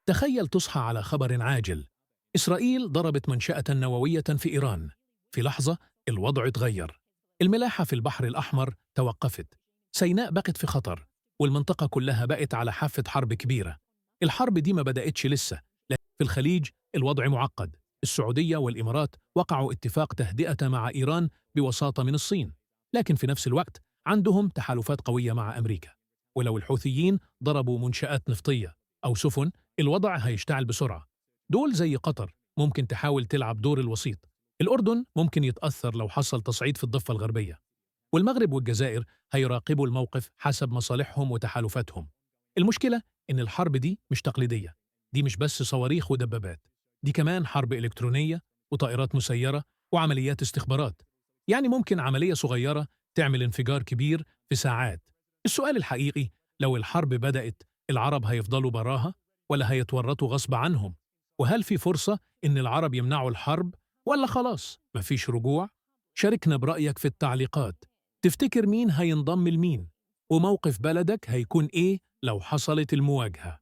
تخيل تصحى على خبر عاجل: إسرائيل ضربت منشأة نووية في إيران. في لحظة الوضع اتغير. الملاحة في البحر الأحمر توقفت، سيناء بقت في خطر، والمنطقة كلها بقت على حافة حرب كبيرة. الحرب دي ما بدأتش لسه، لكن في الخليج الوضع معقد. السعودية والإمارات وقعوا اتفاق تهدئة مع إيران بوساطة من الصين، لكن في نفس الوقت عندهم تحالفات قوية مع أمريكا. ولو الحوثيين ضربوا منشآت نفطية أو سفن، الوضع هيشتعل بسرعة. دول زي قطر ممكن تحاول تلعب دور الوسيط. الأردن ممكن يتأثر لو حصل تصعيد في الضفة الغربية. والمغرب والجزائر هيراقبوا الموقف حسب مصالحهم وتحالفاتهم. المشكلة إن الحرب دي مش تقليدية. دي مش بس صواريخ ودبابات، دي كمان حرب إلكترونية وطائرات مسيرة وعمليات استخبارات. يعني ممكن عملية صغيرة تعمل انفجار كبير في ساعات. السؤال الحقيقي: لو الحرب بدأت، العرب هيفضلوا براها ولا هيتورطوا غصب عنهم؟ وهل في فرصة إن العرب يمنعوا الحرب ولا خلاص مفيش رجوع؟ شاركنا برأيك في التعليقات. تفتكر مين هينضم لمين؟ وموقف بلدك هيكون إيه لو حصلت المواجهة؟